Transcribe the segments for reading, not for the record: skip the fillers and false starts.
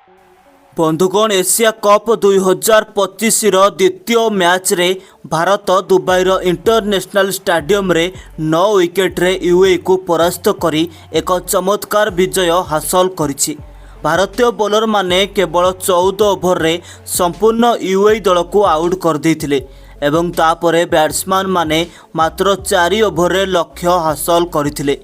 बंधुगण Asia cup 2025 द्वितीय match रे भारत दुबईर इंटरनेशनल स्टेडियम रे 9 विकेट रे यूएई को परास्त करी एक चमत्कार विजय हासिल करिछि। भारतीय बॉलर माने केवल 14 ओवर रे संपूर्ण यूएई दल को आउट कर देथिले एवं तापरे बैट्समैन माने मात्र 4 ओवर रे लक्ष्य हासिल करथिले।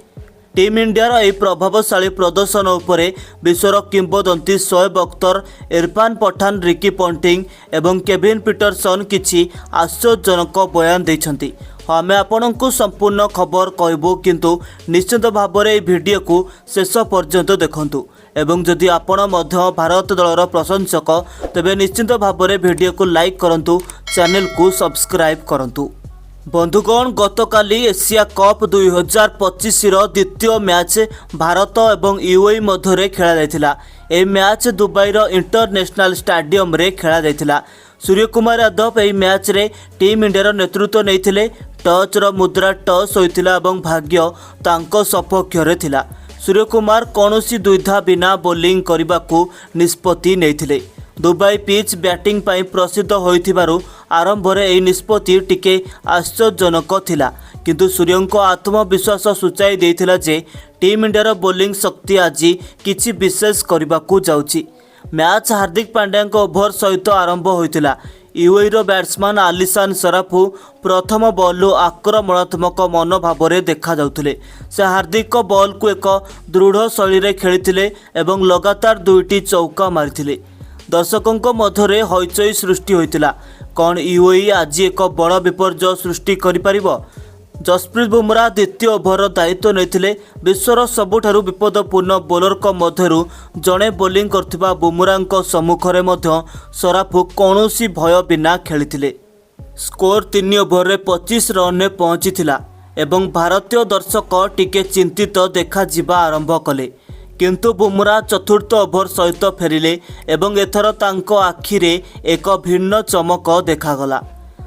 टीम इंडियार यह प्रभावशाली प्रदर्शन उपरे विश्वर किंबदंती शोएब अख्तर, इरफान पठान, रिकी पॉन्टिंग एवं केविन पीटरसन किछि आश्चर्यजनक बयान देइछन्ति। आमे आपनकु संपूर्ण खबर कहबो, किंतु निश्चित भाव में वीडियो को शेष पर्यंत देखंतु एवं जदि आपण मध्य भारत दलर प्रशंसक तेबे निश्चित भाव में वीडियो को लाइक करंतु, चैनल को सब्सक्राइब करंतु। बंधुगण गतकाली एशिया कप 2025 द्वितीय मैच भारत एवं यूएई मध्य खेला जायतिला। ए मैच दुबईर इंटरनेशनल स्टेडियम रे खेला जायतिला। सूर्यकुमार यादव यह मैच रे टीम इंडियार नेतृत्व नहीं। टच रो मुद्रा टस होइतिला एवं भाग्य तांको सपक्ष रे थिला। सूर्यकुमार कौनसी दुविधा बिना बोलिंग करने निष्पत्ति नहीं। दुबई पिच बैटिंग पाई प्रसिद्ध होइथिबारु आरंभ रे एही निष्पत्ति टिके आश्चर्यजनक थिला, किंतु सूर्यंको आत्मविश्वास सूचाई देथिला जे टीम इंडियार बोलिंग शक्ति आज किछि विशेष करबाकू जाउछि। मैच हार्दिक पांड्या ओभर सहित आरंभ होइतिला। यूएईर बैट्समैन आलिशान सराफू प्रथम बॉल आक्रमणात्मक मनोभाव में देखा जाउथिले। से हार्दिक बॉल को एक दृढ़ शैली रे खेलिथिले एवं लगातार 2टी चौका मारिथिले। दर्शकों मध्य हईचई सृष्टि होइतिला। कौन यूएई आज एक बड़ विपर्य सृष्टि करिपारिबो? जसप्रीत बुमराह द्वितीय ओभर दायित्व नहीं। विश्वर सबुठारु विपदपूर्ण बोलर मध्यरु जड़े बोलिंग करथिबा बुमराह सम्मुखरे मध्य सराफू कौनसी भय बिना खेलिथिले। स्कोर 3 ओभर रे 25 रन में पहुंचीथिला एवं भारतीय दर्शक टिके चिंतित देखा जिबा आरंभ कले, किंतु बुमराह चतुर्थ ओभर सहित फेरिले एवं एथर तांको आखिरे एक भिन्न चमक देखागला।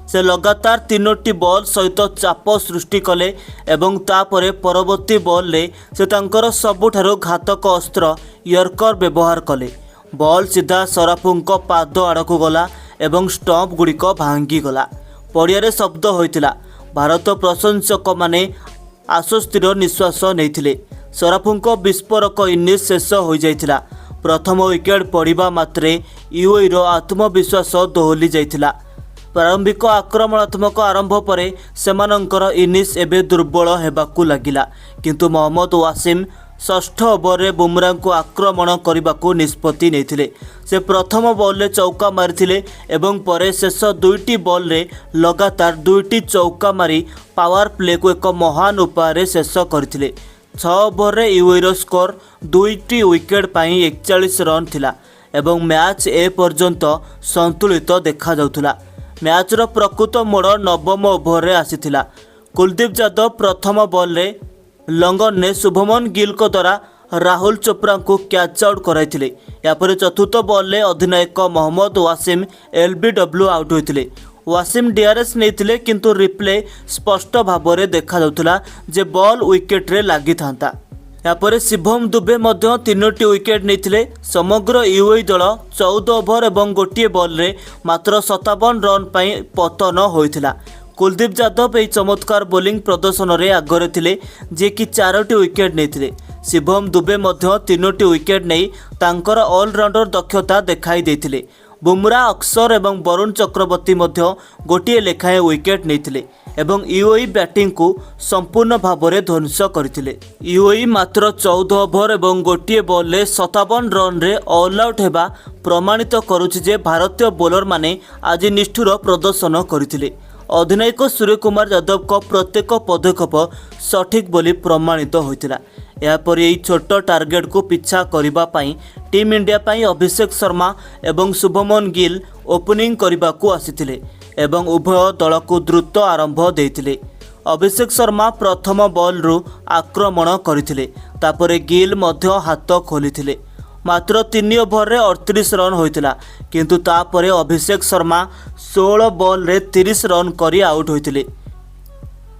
से लगातार 3टी बॉल सहित चाप सृष्टि कले एवं तापरे परवर्ती बॉल रे से तांकर सबुठारु घातक अस्त्र यर्कर व्यवहार कले। बॉल सीधा सराफुंको पाद आड़कू गला एवं स्टंप गुड़िक भांगी गला। पड़ियारे शब्द होइतिला। भारत प्रशंसक माने आश्वस्तिर निश्वास नेइथिले। सराफुंको विस्फोरक इनिंग शेष हो जाइथिला। प्रथम विकेट पड़िबा मात्रे यूएईर आत्मविश्वास दोहली जाइथिला। प्रारंभिक आक्रमणात्मक आरंभ परे सेमानंकर इनिंग एबे दुर्बल हेबाकू लागिला, किंतु मोहम्मद वासिम षष्ठ ओवर रे बुमराह को आक्रमण करने निष्पत्ति नेइथिले। से प्रथम बॉल रे चौका मारिथिले एवं परे शेष 2टी बॉल रे लगातार 2टी चौका मारी पावर प्ले को एक महान उपाय शेष करथिले। 6 ओवर रे यूएईर स्कोर 2टी विकेट पाई 41 रन थिला एवं मैच ए पर्यंत संतुलित देखा जाउथुला। मैचर प्रकृत मोड़ 9म ओवर रे आसीथिला। कुलदीप यादव प्रथम बॉल रे लंगन ने शुभमन गिल को द्वारा राहुल चोपड़ा को कैच आउट कराइथिले। यापर चतुर्थ बॉल रे अधिनायक मोहम्मद वासिम एलबीडब्ल्यू आउट होइथिले। वासिम डीआरएस नहीं, किंतु रिप्ले स्पष्ट भाव में देखा जाउथुला जे बॉल विकेट रे लागि थांता। यापर शिवम दुबे मध्य 3टी विकेट नहीं। समग्र यूएई दल 14 ओवर एवं गोटे बॉल रे मात्र 57 रन पाई पतन होइथिला। कुलदीप यादव यह चमत्कार बोलिंग प्रदर्शन रे आगरे थिले, जे कि 4टी विकेट नहीं। शिवम दुबे मध्य 3टी विकेट नहीं तांकर ऑलराउंडर दक्षता देखाई देथिले। बुमराह, अक्षर एवं वरुण चक्रवर्ती मध्य गोटे लेखाएं विकेट नहीं एवं यूएई बैटिंग को संपूर्ण भाव में ध्वंस करथिले। यूएई मात्र 14 ओवर एवं गोटे बॉल रे 57 रन रे ऑल आउट हेबा प्रमाणित करुछि जे भारतीय बोलर माने आज निष्ठुर प्रदर्शन करथिले। अधिनायक सूर्यकुमार यादव को प्रत्येक पदक्षेप सठिक बोली प्रमाणित होइतिला। यापर यही छोट टार्गेट को पिछा करिबा पाई टीम इंडिया पाई अभिषेक शर्मा एवं शुभमन गिल ओपनिंग करने को आसीथिले एवं उभय दल को द्रुत आरंभ देइथिले। अभिषेक शर्मा प्रथम बॉल रु आक्रमण करथिले, तापरे गिल मध्य हाथ खोलिथिले। मात्र 3 ओवर रे 38 रन होइतिला, किंतु तापरे अभिषेक शर्मा 16 बॉल रे 30 रन करी आउट होइतिले।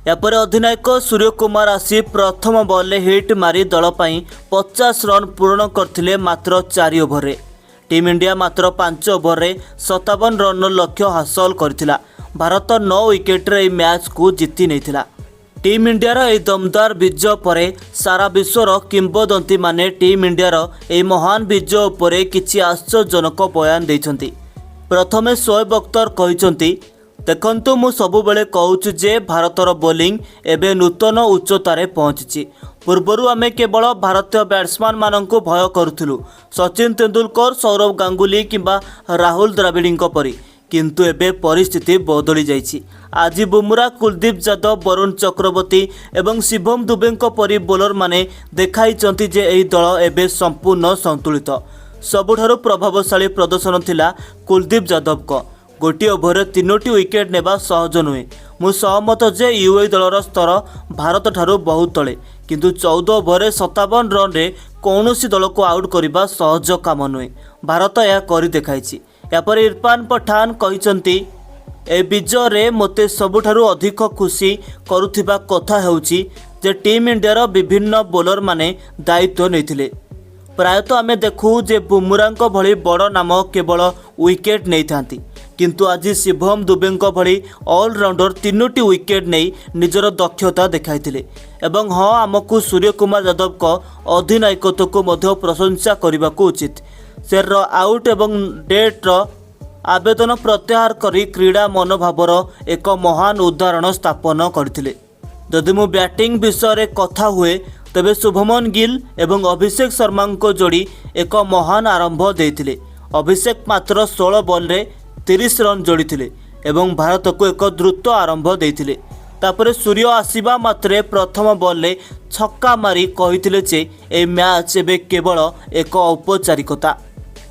यापर अधिनायक सूर्यकुमार आसी प्रथम बॉल रे हिट मारी दल पाई 50 रन पूर्ण करथिले मात्र 4 ओवर रे। टीम इंडिया मात्र 5 ओवर 57 रन लक्ष्य हासिल करथिला। भारत 9 विकेट रे मैच को जीति नैथिला। टीम इंडियार यह दमदार विजय पर सारा विश्वर किंबदंती माने टीम इंडियार यह महान विजय पर किछि आश्चर्यजनक बयान देइछंती। प्रथमे शोएब अख्तर कहिसंती, देखंतु मु सबुबेले कहूछु जे भारतर बोलिंग एबे नूतन उच्चतारे पहुंची। पूर्वरु आमे केवल भारतीय बैट्समैन माननकु भय करुथुलु, सचिन तेंदुलकर, सौरव गांगुली किंबा राहुल द्रविड़ींको परी। किंतु एबे परिस्थिति बदली जाइछि। आज बुमरा, कुलदीप यादव, वरुण चक्रवर्ती एवं शिवम दुबेंको परी बोलर माने देखाइछंती जे एही दल एबे संपूर्ण संतुलित। सबुठारु प्रभावशाली प्रदर्शन थिला कुलदीप यादव को। गोटी ओभर 3टी विकेट नेबा सहज नुहे। मु सहमत जे यूएई दलर स्तर भारत ठारू बहुत तले, किंतु 14 ओभर 57 रन रे कौनसी दल को आउट करबा सहज काम नुहे। भारत यह करि देखाइछि। यापर इरफान पठान कहिसंती, ए विजय रे मते सबुठारु अधिक खुशी करुथिबा कथा हेउछि जे टीम इंडियार विभिन्न बोलर माने दायित्व नैथिले। प्रायतः आमे देखू जे बुमरांको भली बड़ नाम केवल विकेट नहीं थांती, किंतु आज शिवम दुबेंको भली ऑलराउंडर 3टी विकेट नहीं निजर दक्षता देखाइथिले। एवं हाँ, आमको सूर्य कुमार यादव को अधिनायकत्व को मध्य प्रशंसा करने उचित। सेर आउट एवं डेट आवेदन प्रत्याहार करी क्रीड़ा मनोभावर एक महान उदाहरण स्थापन करथिले। जदि मु बैटिंग विषय रे कथा हुए तेबे शुभमन गिल एवं अभिषेक शर्मा को जोड़ी एक महान आरंभ देथिले। अभिषेक मात्र 16 बॉल रे 30 रन जोड़िथिले एवं भारत को एक द्रुत आरंभ देथिले। तापरे सूर्य आसीबा मात्रे प्रथम बॉल रे छक्का मारी कहिथिले जे ए मैच एबे केवल एक औपचारिकता।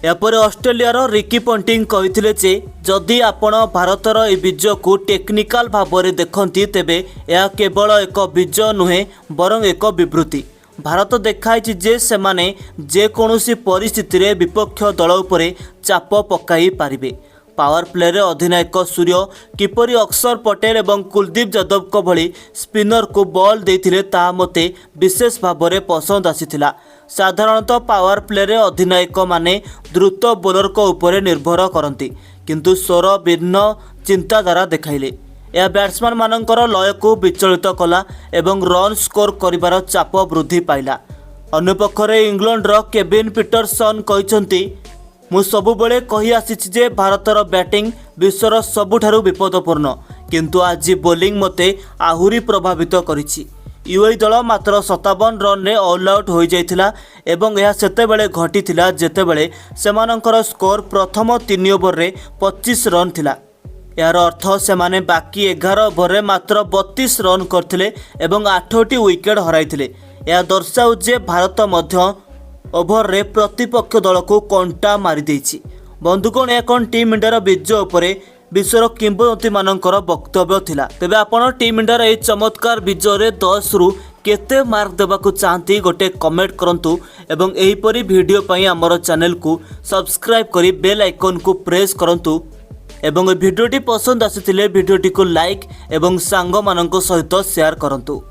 यापर ऑस्ट्रेलियार रिकी पंटिंग कहिथिले जे जदि आपण भारतर ए विजय को टेक्निकल भाव में देखती तेबे यह केवल एक विजय नुहे बरं एक विवृत्ति। भारत देखाइछि जे सेमाने जेकोसी परिस्थिति रे विपक्ष दल उपरे चाप पकाई पारिबे। पावर प्ले रे अधिनायक सूर्य किपरि अक्षर पटेल एवं कुलदीप यादव को भली स्पिनर को बॉल देथिले ता मते विशेष भाव में पसंद आसीथिला। साधारणतः पावर प्ले रे अधिनायक माने द्रुत बोलर को ऊपर निर्भर करती, किंतु स्वर भिन्न चिंताधारा देखाइले। यह बैट्समैन मानकर लय को विचलित कला एवं रन स्कोर करिवार चाप वृद्धि पाइला। अन्यपक्षरे इंग्लैंडर केविन पीटरसन कहिसंती, मु सबुबेले कहि आसिछि जे भारतर बैटिंग विश्वर सबुठारु विपदपूर्ण, किंतु आज बोलिंग मते आहुरी प्रभावित करिछि। यूएई दल मात्र 57 रन रे ऑल आउट हो जाइथिला एवं यह सेतेबेले घटिथिला जेतेबेले सेमानंकर स्कोर प्रथम 3 ओवर रे 25 रन थिला। यार अर्थ सेमाने बाकी 11 ओवर रे मात्र 32 रन करथिले एवं 8टी विकेट हराइथिले। यह दर्शाउ जे भारत मध्य ओभर रे प्रतिपक्ष दल को कंटा मारी देछि। बंधुगण, यह कौन टीम इंडियार विजय उपरे विश्वर किंबदंती मानकर वक्तव्य थिला। तेबे आपण टीम इंडियार ए चमत्कार विजय रे 10 रु केते मार्क देबाकू चाहती गोटे कमेंट करंतु एवं एही परी वीडियो पई हमर चैनल को सब्सक्राइब करी बेल आइकन को प्रेस करंतु एवं वीडियोटी पसंद आसिथिले वीडियोटी को लाइक एवं सांग मानक सहित शेयर करंतु।